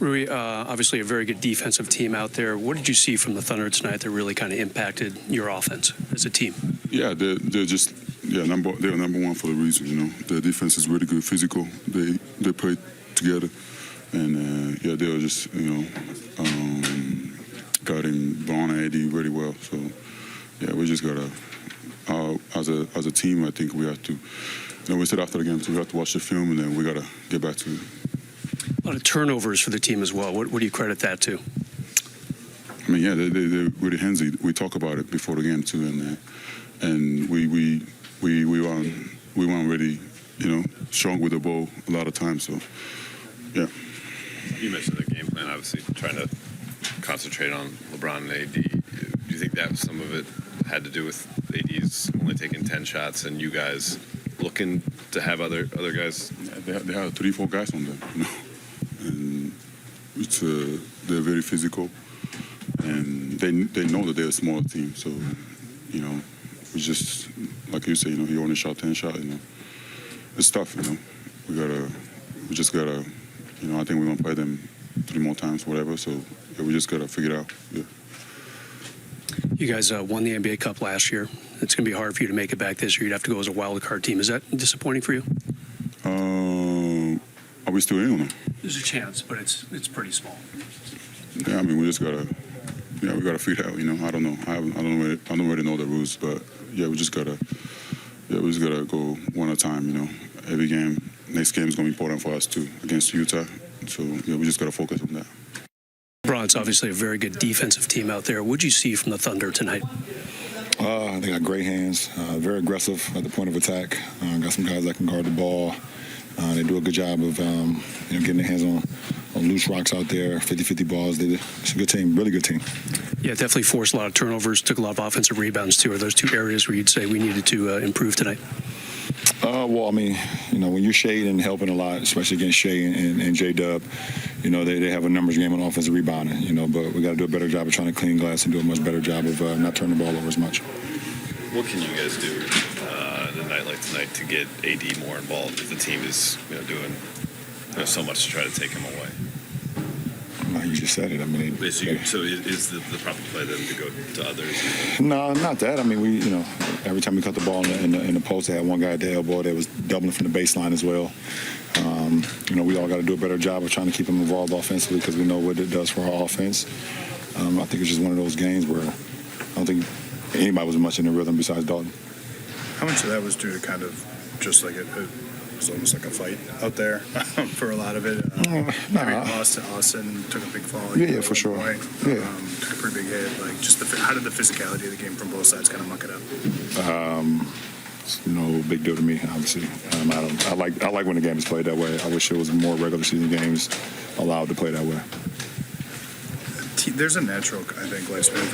Rui, obviously a very good defensive team out there. What did you see from the Thunder tonight that really kind of impacted your offense as a team? Yeah, they're just they're number one for the reason. You know, their defense is really good, physical. They play together, and they were just guarding Bron and AD really well. So yeah, we just gotta as a team. I think we have to. We said after the game, so we have to watch the film, and then we gotta get back to it. A lot of turnovers for the team as well. What do you credit that to? I mean, yeah, they're really handsy. We talk about it before the game too, and we weren't really, strong with the ball a lot of times. So, yeah. You mentioned the game plan, obviously trying to concentrate on LeBron and AD. Do you think that some of it had to do with AD's only taking 10 shots and you guys looking to have other guys? Yeah, they have 3-4 guys on them, and they're very physical, and they know that they're a small team. So, we just, like you say, he only shot 10 shots. It's tough. We just gotta. I think we're gonna play them 3 more times, whatever. So yeah, we just gotta figure it out. Yeah. You guys won the NBA Cup last year. It's going to be hard for you to make it back this year. You'd have to go as a wild card team. Is that disappointing for you? Are we still in on them? There's a chance, but it's pretty small. Yeah, I mean, we just gotta, we gotta figure it out. I don't know. I don't really know the rules, but yeah, we just gotta go one at a time. Every game, next game is gonna be important for us too against Utah. So yeah, we just gotta focus on that. LeBron's obviously a very good defensive team out there. What did you see from the Thunder tonight? They got great hands, very aggressive at the point of attack. Got some guys that can guard the ball. They do a good job of getting their hands on loose rocks out there, 50-50 balls. It's a good team, really good team. Yeah, definitely forced a lot of turnovers, took a lot of offensive rebounds too. Are those 2 areas where you'd say we needed to improve tonight? Well, I mean, when you're Shea and helping a lot, especially against Shea and J-Dub, they have a numbers game on offensive rebounding, but we got to do a better job of trying to clean glass and do a much better job of not turning the ball over as much. What can you guys do in a night like tonight to get AD more involved if the team is doing so much to try to take him away? No, you just said it. I mean, so is the proper play then to go to others? No, not that. I mean, we every time we cut the ball in the post, they had one guy at the elbow that was doubling from the baseline as well. We all got to do a better job of trying to keep him involved offensively because we know what it does for our offense. I think it's just one of those games where I don't think anybody was much in the rhythm besides Dalton. How much of that was due to kind of just like it was almost like a fight out there for a lot of it? Austin took a big fall. Yeah, for sure. Took a pretty big hit. Like, just how did the physicality of the game from both sides kind of muck it up? It's no big deal to me, obviously. I like when the game is played that way. I wish it was more regular season games allowed to play that way. There's a natural, I think, lifespan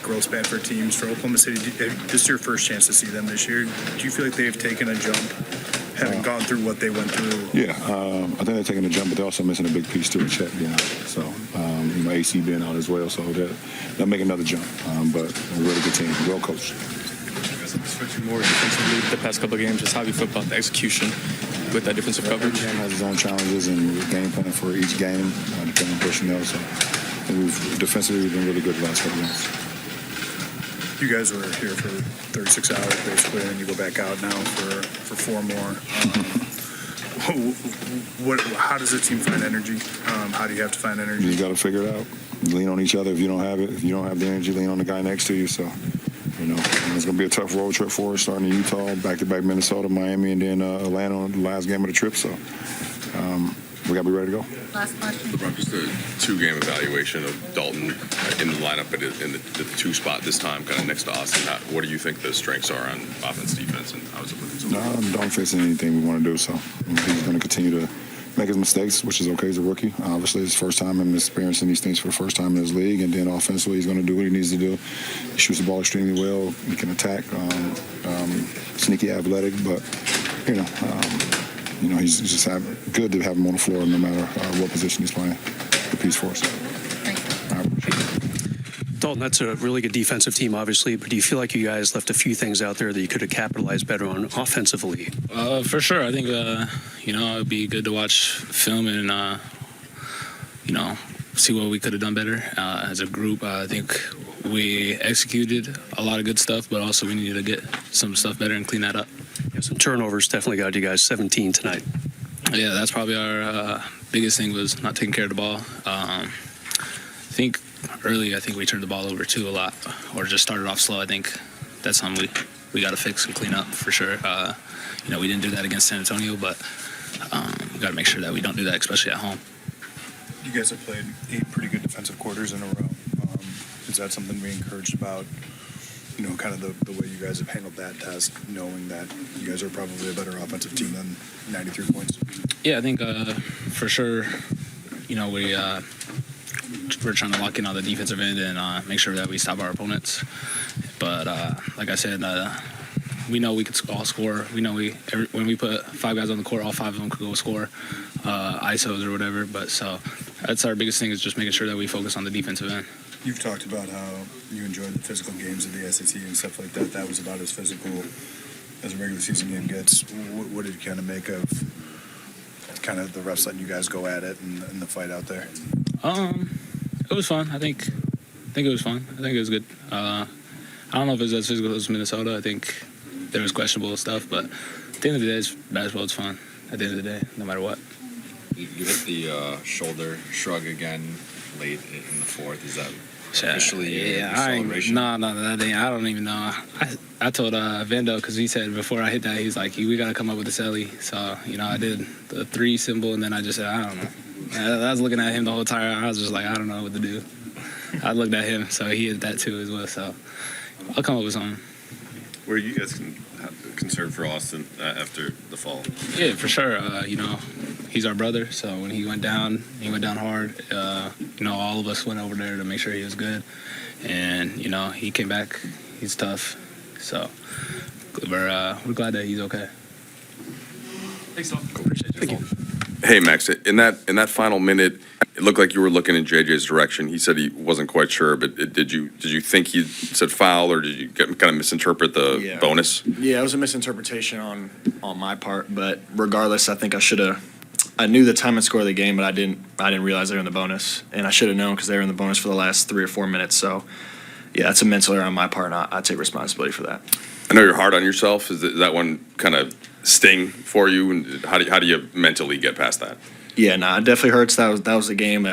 growth span for teams. For Oklahoma City, this is your first chance to see them this year. Do you feel like they've taken a jump, having gone through what they went through? Yeah, I think they're taking a jump, but they're also missing a big piece to the check being out. So, AC being out as well, so they'll make another jump. But a really good team, well coached. Switching more defensively the past couple of games, just how do you feel about the execution with that defensive coverage? Every game has its own challenges and game plan for each game, depending on personnel. So defensively, we've been really good the last couple of games. You guys were here for 36 hours, basically, and you go back out now for 4 more. How does the team find energy? How do you have to find energy? You got to figure it out. Lean on each other if you don't have it. If you don't have the energy, lean on the guy next to you. So, it's going to be a tough road trip for us, starting in Utah, back-to-back Minnesota, Miami, and then Atlanta on the last game of the trip. So we got to be ready to go. Last question. LeBron, just a 2-game evaluation of Dalton in the lineup in the 2 spot this time, kind of next to Austin. What do you think the strengths are on offense, defense, and how is it looking so far? Don't face anything we want to do. So he's going to continue to make his mistakes, which is okay as a rookie. Obviously, it's his first time him experiencing these things for the first time in his league. And then offensively, he's going to do what he needs to do. He shoots the ball extremely well. He can attack, sneaky athletic. But, he's just good to have him on the floor no matter what position he's playing. The piece for us. Thank you. All right. Dalton, that's a really good defensive team, obviously, but do you feel like you guys left a few things out there that you could have capitalized better on offensively? For sure. I think, it would be good to watch film and see what we could have done better as a group. I think we executed a lot of good stuff, but also we needed to get some stuff better and clean that up. Yeah, some turnovers definitely got you guys 17 tonight. Yeah, that's probably our biggest thing was not taking care of the ball. I think early, I think we turned the ball over too a lot, or just started off slow. I think that's something we got to fix and clean up for sure. We didn't do that against San Antonio, but we got to make sure that we don't do that, especially at home. You guys have played 8 pretty good defensive quarters in a row. Is that something to be encouraged about? Kind of the way you guys have handled that test, knowing that you guys are probably a better offensive team than 93 points. Yeah, I think for sure, we're trying to lock in on the defensive end and make sure that we stop our opponents. But like I said, we know we could all score. We know when we put 5 guys on the court, all 5 of them could go score, ISOs or whatever. But so that's our biggest thing is just making sure that we focus on the defensive end. You've talked about how you enjoyed the physical games of the SAT and stuff like that. That was about as physical as a regular season game gets. What did you kind of make of kind of the refs letting you guys go at it and the fight out there? It was fun. I think it was fun. I think it was good. I don't know if it was as physical as Minnesota. I think there was questionable stuff, but at the end of the day, it's basketball. It's fun. At the end of the day, no matter what. You hit the shoulder shrug again late in the fourth. Is that officially your celebration? No, that ain't. I don't even know. I told Vendo because he said before I hit that, he's like, we got to come up with a celly. So, I did the 3 symbol, and then I just said, I don't know. I was looking at him the whole time. I was just like, I don't know what to do. I looked at him, so he did that too as well. So I'll come up with something. Were you guys concerned for Austin after the fall? Yeah, for sure. He's our brother, so when he went down hard. All of us went over there to make sure he was good, and he came back. He's tough, so we're glad that he's okay. Thanks, Dalton. Appreciate you. Thank you. Hey, Max, in that final minute, it looked like you were looking in JJ's direction. He said he wasn't quite sure, but did you think he said foul, or did you kind of misinterpret the bonus? Yeah, it was a misinterpretation on my part, but regardless, I think I knew the time and score of the game, but I didn't realize they were in the bonus, and I should have known because they were in the bonus for the last 3 or 4 minutes. So, yeah, it's a mental error on my part, and I take responsibility for that. I know you're hard on yourself. Is that one kind of sting for you, and how do you mentally get past that? Yeah, no, it definitely hurts. That was the game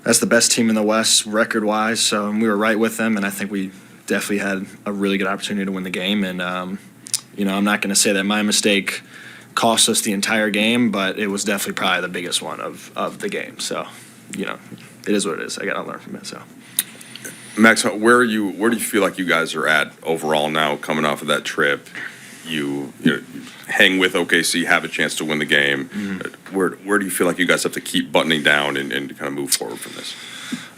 that's the best team in the West record wise. So we were right with them, and I think we definitely had a really good opportunity to win the game. And I'm not going to say that my mistake cost us the entire game, but it was definitely probably the biggest one of the game. So, it is what it is. I got to learn from it. So. Max, where do you feel like you guys are at overall now, coming off of that trip? You hang with OKC, have a chance to win the game. Mm-hmm. Where do you feel like you guys have to keep buttoning down and kind of move forward from this?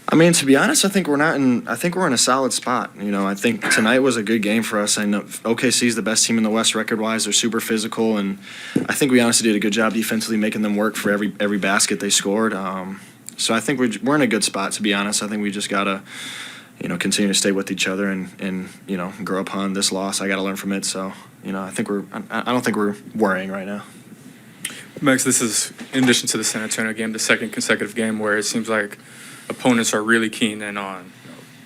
I mean, to be honest, I think we're in a solid spot. I think tonight was a good game for us. I know OKC is the best team in the West record-wise. They're super physical, and I think we honestly did a good job defensively making them work for every basket they scored. So I think we're in a good spot, to be honest. I think we just gotta continue to stay with each other and grow upon this loss. I got to learn from it. So, I don't think we're worrying right now. Max, this is, in addition to the San Antonio game, the second consecutive game where it seems like opponents are really keen in on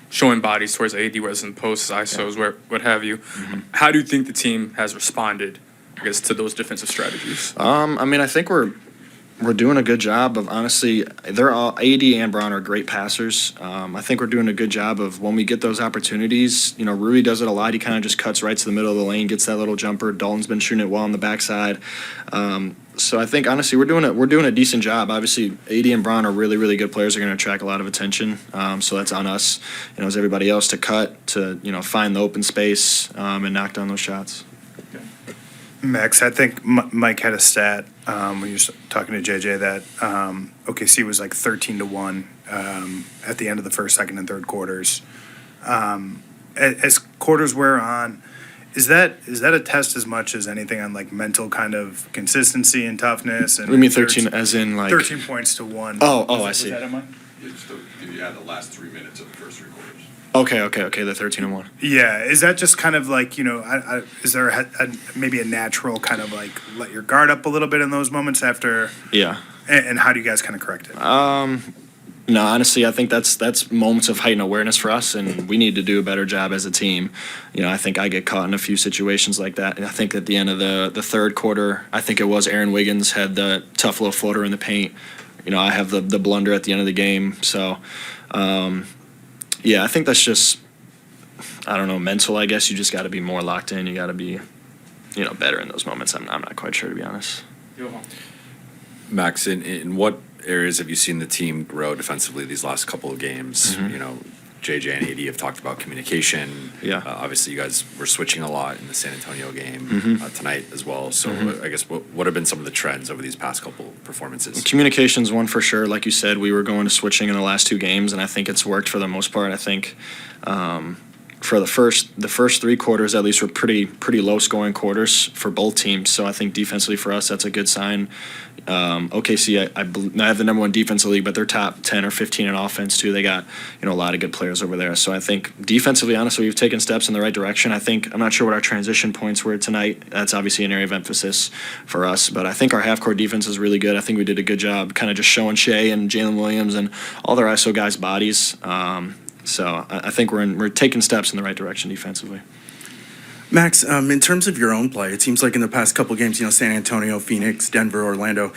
showing bodies towards AD, whether it's in posts, ISOs, what have you. Mm-hmm. How do you think the team has responded, I guess, to those defensive strategies? I think we're doing a good job of, honestly, they're all, AD and Braun are great passers. I think we're doing a good job of when we get those opportunities. Rui does it a lot. He kind of just cuts right to the middle of the lane, gets that little jumper. Dalton's been shooting it well on the backside. So I think, honestly, we're doing a decent job. Obviously, AD and Braun are really, really good players. They're going to attract a lot of attention. So that's on us, as everybody else, to cut, to, find the open space and knock down those shots. Max, I think Mike had a stat when you were talking to JJ that OKC was like 13-1 at the end of the first, second, and third quarters. As quarters wear on, is that a test as much as anything on like mental kind of consistency and toughness? And What do you mean 13 as in like 13 points to 1? Oh, I see. Was that a month? Yeah, just if you add the last 3 minutes of the first 3 quarters. Okay, the 13-1. Yeah, is that just kind of like, is there maybe a natural kind of like let your guard up a little bit in those moments after? Yeah. And how do you guys kind of correct it? No, honestly, I think that's moments of heightened awareness for us, and we need to do a better job as a team. I think I get caught in a few situations like that, and I think at the end of the third quarter, I think it was Aaron Wiggins had the tough little floater in the paint. I have the blunder at the end of the game. So, I think that's just, I don't know, mental, I guess. You just got to be more locked in. You got to be, better in those moments. I'm not quite sure, to be honest. Max, in what areas have you seen the team grow defensively these last couple of games? JJ and AD have talked about communication. Yeah. Obviously, you guys were switching a lot in the San Antonio game tonight as well. So I guess what have been some of the trends over these past couple performances? Communication's one for sure. Like you said, we were going to switching in the last two games, and I think it's worked for the most part. I think for the first three quarters, at least, were pretty low scoring quarters for both teams. So I think defensively for us, that's a good sign. OKC, I have the number one defense in the league, but they're top 10 or 15 in offense too. They got a lot of good players over there. So I think defensively, honestly, we've taken steps in the right direction. I'm not sure what our transition points were tonight. That's obviously an area of emphasis for us. But I think our half court defense is really good. I think we did a good job, kind of just showing Shea and Jalen Williams and all their ISO guys' bodies. So I think we're taking steps in the right direction defensively. Max, in terms of your own play, it seems like in the past couple of games, San Antonio, Phoenix, Denver, Orlando,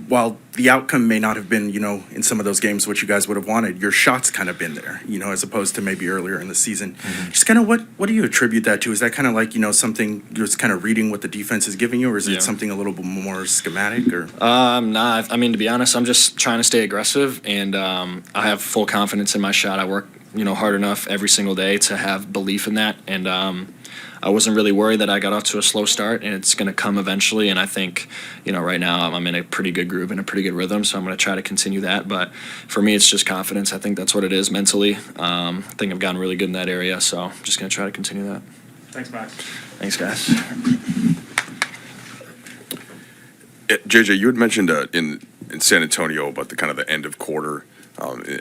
while the outcome may not have been, in some of those games what you guys would have wanted, your shot's kind of been there, as opposed to maybe earlier in the season. Just kind of what do you attribute that to? Is that kind of like, something you're just kind of reading what the defense is giving you, or is it something a little bit more schematic? Or Nah, to be honest, I'm just trying to stay aggressive, and I have full confidence in my shot. I work, hard enough every single day to have belief in that, and I wasn't really worried that I got off to a slow start, and it's going to come eventually. And I think, right now I'm in a pretty good groove and a pretty good rhythm, so I'm going to try to continue that. But for me, it's just confidence. I think that's what it is mentally. I think I've gotten really good in that area, so I'm just going to try to continue that. Thanks, Max. Thanks, guys. JJ, you had mentioned in San Antonio about the kind of the end of quarter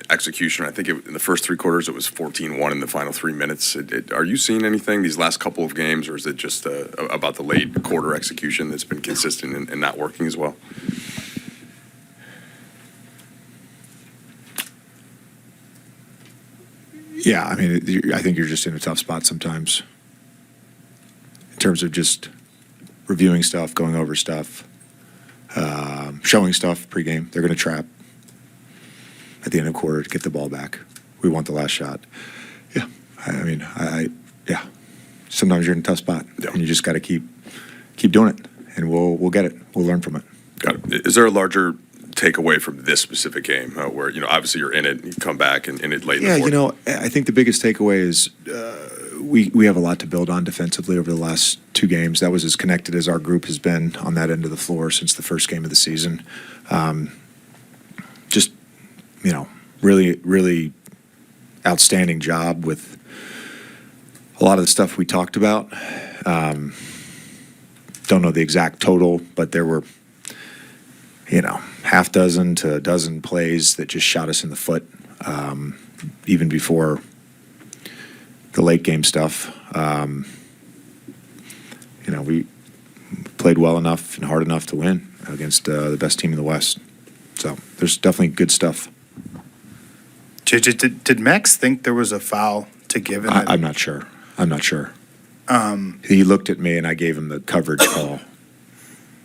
execution. I think in the first three quarters it was 14-1 in the final 3 minutes. Are you seeing anything these last couple of games, or is it just about the late quarter execution that's been consistent and not working as well? Yeah, I think you're just in a tough spot sometimes in terms of just reviewing stuff, going over stuff, showing stuff pregame. They're going to trap at the end of the quarter to get the ball back. We want the last shot. Yeah, yeah. Sometimes you're in a tough spot, and you just got to keep doing it, and we'll get it. We'll learn from it. Got it. Is there a larger takeaway from this specific game where obviously you're in it, you come back and it late? Yeah, I think the biggest takeaway is we have a lot to build on defensively over the last two games. That was as connected as our group has been on that end of the floor since the first game of the season. Really, really outstanding job with a lot of the stuff we talked about. Don't know the exact total, but there were, half dozen to a dozen plays that just shot us in the foot, even before the late game stuff. We played well enough and hard enough to win against the best team in the West. So there's definitely good stuff. JJ, did Max think there was a foul to give? I'm not sure. He looked at me and I gave him the coverage call,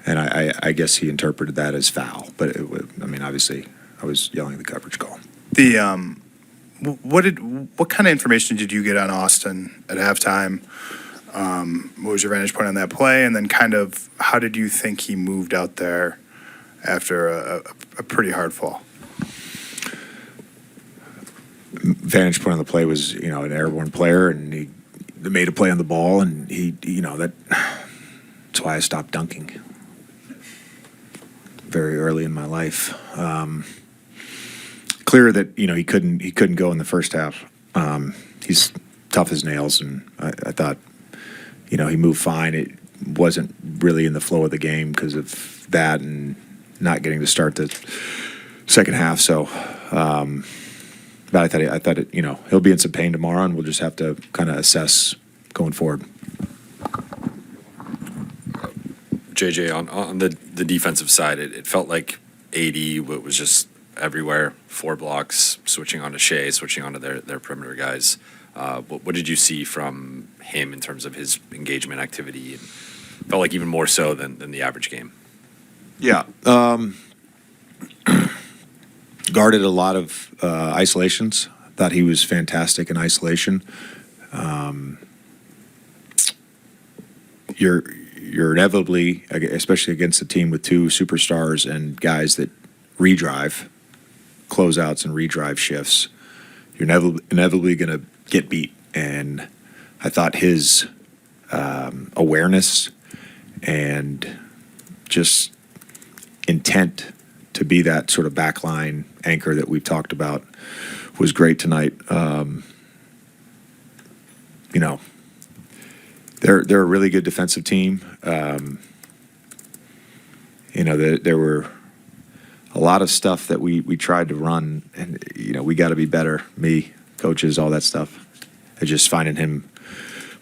and I guess he interpreted that as foul. But obviously, I was yelling the coverage call. What kind of information did you get on Austin at halftime? What was your vantage point on that play, and then kind of how did you think he moved out there after a pretty hard fall? Vantage point on the play was, an airborne player, and he made a play on the ball, and that's why I stopped dunking very early in my life. Clear that he couldn't go in the first half. He's tough as nails, and I thought he moved fine. It wasn't really in the flow of the game because of that and not getting to start the second half. So. But I thought he'll be in some pain tomorrow, and we'll just have to kind of assess going forward. JJ, on the defensive side, it felt like AD was just everywhere, 4 blocks, switching on to Shea, switching on to their perimeter guys. What did you see from him in terms of his engagement activity? And felt like even more so than the average game. Yeah. Guarded a lot of isolations. Thought he was fantastic in isolation. You're inevitably, especially against a team with 2 superstars and guys that redrive, closeouts and redrive shifts, you're inevitably going to get beat. And I thought his awareness and just intent to be that sort of backline anchor that we've talked about was great tonight. You know, they're a really good defensive team. You know, there were a lot of stuff that we tried to run, and you know, we got to be better. Me, coaches, all that stuff. And just finding him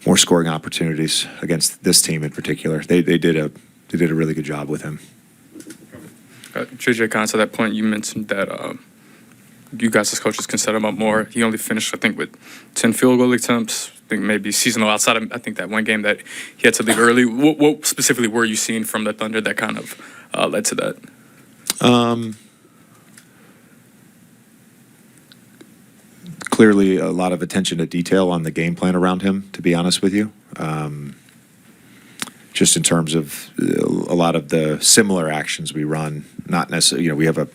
more scoring opportunities against this team in particular. They did a really good job with him. JJ, kind of to that point, you mentioned that you guys as coaches can set him up more. He only finished, I think, with 10 field goal attempts. I think maybe seasonal outside of, I think, that one game that he had to leave early. What specifically were you seeing from the Thunder that kind of led to that? Clearly, a lot of attention to detail on the game plan around him, to be honest with you. Just in terms of a lot of the similar actions we run, not necessarily, you know, we have a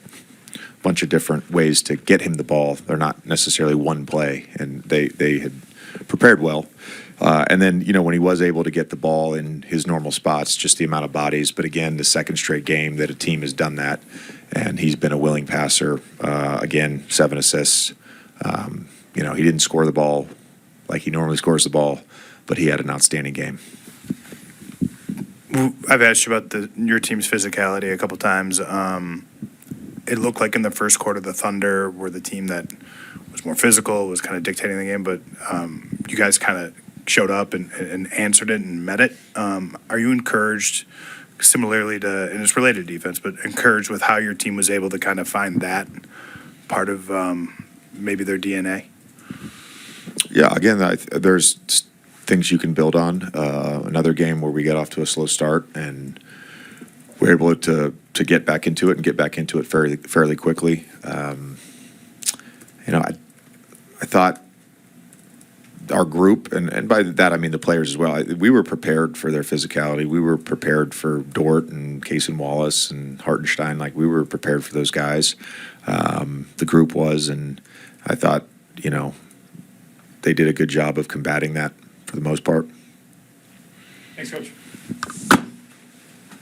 bunch of different ways to get him the ball. They're not necessarily one play, and they had prepared well. And then, you know, when he was able to get the ball in his normal spots, just the amount of bodies. But again, the second straight game that a team has done that, and he's been a willing passer. Again, 7 assists. You know, he didn't score the ball like he normally scores the ball, but he had an outstanding game. I've asked you about your team's physicality a couple times. It looked like in the first quarter the Thunder were the team that was more physical, was kind of dictating the game, but you guys kind of showed up and answered it and met it. Are you encouraged, similarly to, and it's related to defense, but encouraged with how your team was able to kind of find that part of maybe their DNA? Yeah, again, there's things you can build on. Another game where we got off to a slow start and we're able to get back into it and get back into it fairly quickly. You know, I thought our group, and by that I mean the players as well, we were prepared for their physicality. We were prepared for Dort and Cason Wallace and Hartenstein. Like, we were prepared for those guys. The group was, and I thought, you know, they did a good job of combating that for the most part. Thanks, Coach.